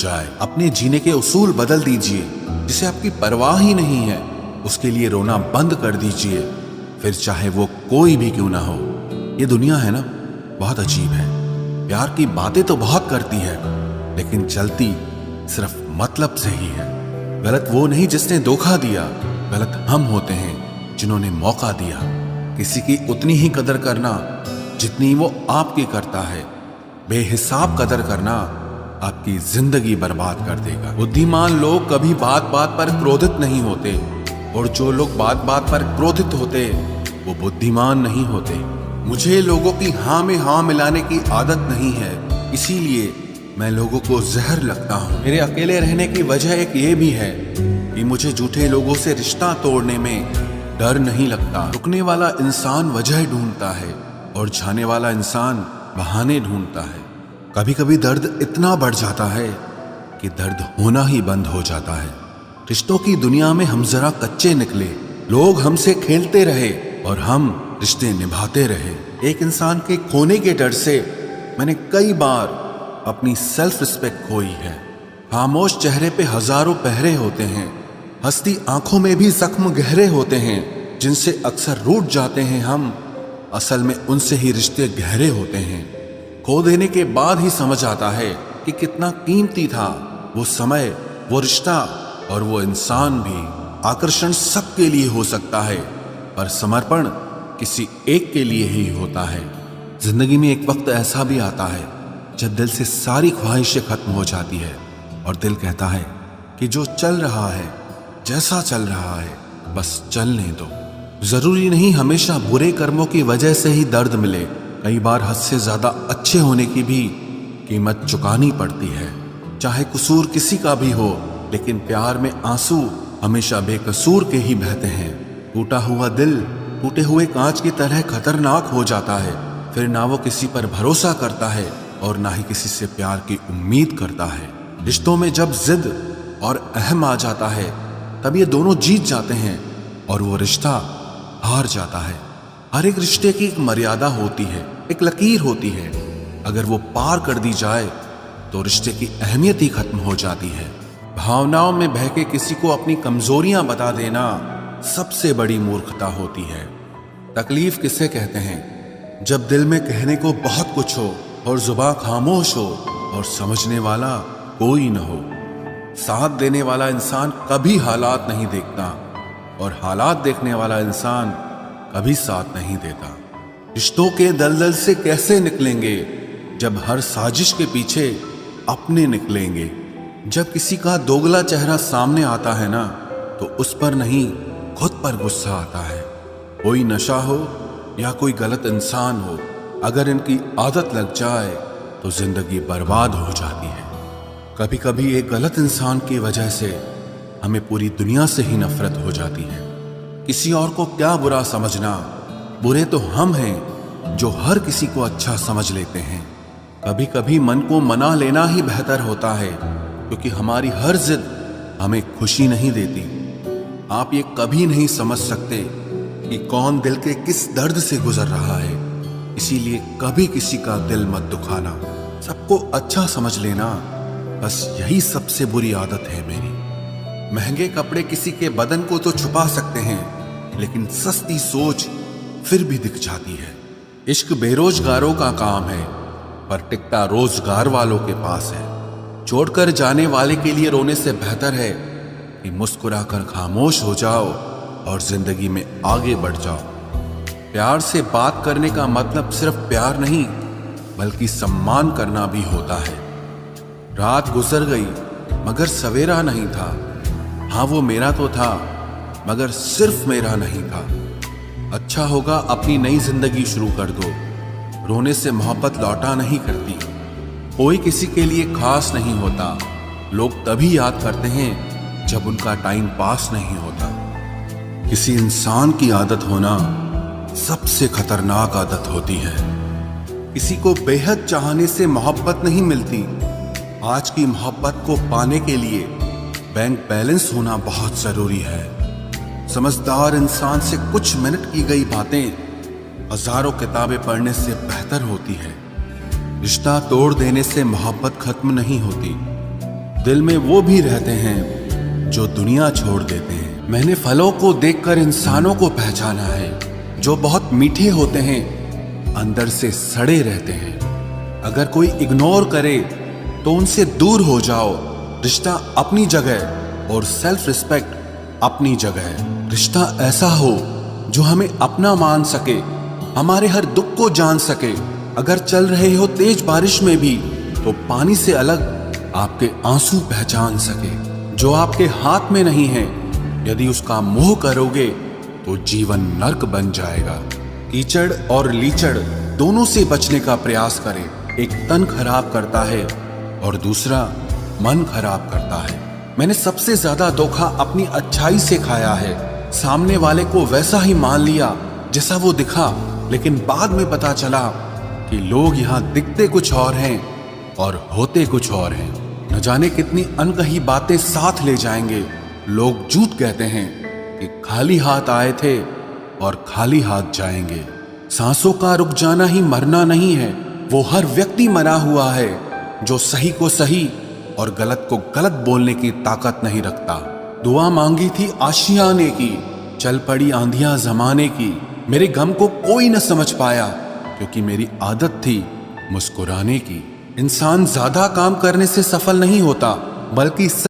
जाए। अपने जीने के उसूल बदल दीजिए। जिसे आपकी परवाह ही नहीं है उसके लिए रोना बंद कर दीजिए, फिर चाहे वो कोई भी क्यों ना हो। ये दुनिया है ना, बहुत अजीब है। प्यार की बातें तो बहुत करती है, लेकिन चलती सिर्फ मतलब से ही है। गलत वो नहीं जिसने धोखा दिया, गलत हम होते हैं जिन्होंने मौका दिया। किसी की उतनी ही कदर करना जितनी वो आपकी करता है। बेहिसाब कदर करना आपकी जिंदगी बर्बाद कर देगा। बुद्धिमान लोग कभी बात बात पर क्रोधित नहीं होते, और जो लोग बात बात पर क्रोधित होते वो बुद्धिमान नहीं होते। मुझे लोगों की हाँ में हाँ मिलाने की आदत नहीं है, इसीलिए मैं लोगों को जहर लगता हूँ। मेरे अकेले रहने की वजह एक ये भी है कि मुझे झूठे लोगों से रिश्ता तोड़ने में डर नहीं लगता। रुकने वाला इंसान वजह ढूंढता है और जाने वाला इंसान बहाने ढूंढता है। कभी कभी दर्द इतना बढ़ जाता है कि दर्द होना ही बंद हो जाता है। रिश्तों की दुनिया में हम जरा कच्चे निकले। लोग हमसे खेलते रहे और हम रिश्ते निभाते रहे। एक इंसान के खोने के डर से मैंने कई बार अपनी सेल्फ रिस्पेक्ट खोई है। खामोश चेहरे पे हजारों पहरे होते हैं, हंसती आंखों में भी जख्म गहरे होते हैं। जिनसे अक्सर रूठ जाते हैं हम, असल में उनसे ही रिश्ते गहरे होते हैं। खो देने के बाद ही समझ आता है कि कितना कीमती था वो समय, वो रिश्ता और वो इंसान भी। आकर्षण सबके लिए हो सकता है, पर समर्पण किसी एक के लिए ही होता है। जिंदगी में एक वक्त ऐसा भी आता है जब दिल से सारी ख्वाहिशें खत्म हो जाती है और दिल कहता है कि जो चल रहा है, जैसा चल रहा है, बस चलने दो। जरूरी नहीं हमेशा बुरे कर्मों की वजह से ही दर्द मिले। कई बार हद से ज्यादा अच्छे होने की भी कीमत चुकानी पड़ती है। चाहे कसूर किसी का भी हो, लेकिन प्यार में आंसू हमेशा बेकसूर के ही बहते हैं। टूटा हुआ दिल टूटे हुए कांच की तरह खतरनाक हो जाता है। फिर ना वो किसी पर भरोसा करता है और ना ही किसी से प्यार की उम्मीद करता है। रिश्तों में जब जिद और अहम आ जाता है, तब ये दोनों जीत जाते हैं और वो रिश्ता हार जाता है। हर एक रिश्ते की एक मर्यादा होती है, एक लकीर होती है। अगर वो पार कर दी जाए तो रिश्ते की अहमियत ही खत्म हो जाती है। भावनाओं में बह के किसी को अपनी कमजोरियां बता देना सबसे बड़ी मूर्खता होती है। तकलीफ किसे कहते हैं? जब दिल में कहने को बहुत कुछ हो और जुबान खामोश हो और समझने वाला कोई न हो। साथ देने वाला इंसान कभी हालात नहीं देखता और हालात देखने वाला इंसान कभी साथ नहीं देता। रिश्तों के दलदल से कैसे निकलेंगे जब हर साजिश के पीछे अपने निकलेंगे। जब किसी का दोगला चेहरा सामने आता है ना, तो उस पर नहीं खुद पर गुस्सा आता है। कोई नशा हो या कोई गलत इंसान हो, अगर इनकी आदत लग जाए तो जिंदगी बर्बाद हो जाती है। कभी कभी एक गलत इंसान की वजह से हमें पूरी दुनिया से ही नफरत हो जाती है। किसी और को क्या बुरा समझना, बुरे तो हम हैं जो हर किसी को अच्छा समझ लेते हैं। कभी कभी मन को मना लेना ही बेहतर होता है, क्योंकि हमारी हर जिद हमें खुशी नहीं देती। आप ये कभी नहीं समझ सकते कि कौन दिल के किस दर्द से गुजर रहा है, इसीलिए कभी किसी का दिल मत दुखाना। सबको अच्छा समझ लेना, बस यही सबसे बुरी आदत है मेरी। महंगे कपड़े किसी के बदन को तो छुपा सकते हैं, लेकिन सस्ती सोच फिर भी दिख जाती है। इश्क बेरोजगारों का काम है, पर टिकता रोजगार वालों के पास है। छोड़कर जाने वाले के लिए रोने से बेहतर है कि मुस्कुराकर खामोश हो जाओ और जिंदगी में आगे बढ़ जाओ। प्यार से बात करने का मतलब सिर्फ प्यार नहीं, बल्कि सम्मान करना भी होता है। रात गुजर गई मगर सवेरा नहीं था। हाँ, वो मेरा तो था, मगर सिर्फ मेरा नहीं था। अच्छा होगा अपनी नई जिंदगी शुरू कर दो। रोने से मोहब्बत लौटा नहीं करती। कोई किसी के लिए खास नहीं होता। लोग तभी याद करते हैं जब उनका टाइम पास नहीं होता। किसी इंसान की आदत होना सबसे खतरनाक आदत होती है। किसी को बेहद चाहने से मोहब्बत नहीं मिलती। आज की मोहब्बत को पाने के लिए बैंक बैलेंस होना बहुत जरूरी है। समझदार इंसान से कुछ मिनट की गई बातें हजारों किताबें पढ़ने से बेहतर होती है। रिश्ता तोड़ देने से मोहब्बत खत्म नहीं होती, दिल में वो भी रहते हैं जो दुनिया छोड़ देते हैं। मैंने फलों को देखकर इंसानों को पहचाना है, जो बहुत मीठे होते हैं अंदर से सड़े रहते हैं। अगर कोई इग्नोर करे तो उनसे दूर हो जाओ। रिश्ता अपनी जगह और सेल्फ रिस्पेक्ट अपनी जगह। रिश्ता ऐसा हो जो हमें अपना मान सके, हमारे हर दुख को जान सके। अगर चल रहे हो तेज बारिश में भी तो पानी से अलग आपके आंसू पहचान सके। जो आपके हाथ में नहीं है, यदि उसका मोह करोगे तो जीवन नर्क बन जाएगा। कीचड़ और लीचड़ दोनों से बचने का प्रयास करें। एक तन खराब करता है और दूसरा मन खराब करता है। मैंने सबसे ज्यादा धोखा अपनी अच्छाई से खाया है। सामने वाले को वैसा ही मान लिया जैसा वो दिखा, लेकिन बाद में पता चला कि लोग यहाँ दिखते कुछ और हैं और होते कुछ और हैं। न जाने कितनी अनकही बातें साथ ले जाएंगे। लोग झूठ कहते हैं कि खाली हाथ आए थे और खाली हाथ जाएंगे। सांसों का रुक जाना ही मरना नहीं है, वो हर व्यक्ति मरा हुआ है जो सही को सही और गलत को गलत बोलने की ताकत नहीं रखता। दुआ मांगी थी आशियाने की, चल पड़ी आंधियां जमाने की। मेरे गम को कोई न समझ पाया क्योंकि मेरी आदत थी मुस्कुराने की। इंसान ज्यादा काम करने से सफल नहीं होता, बल्कि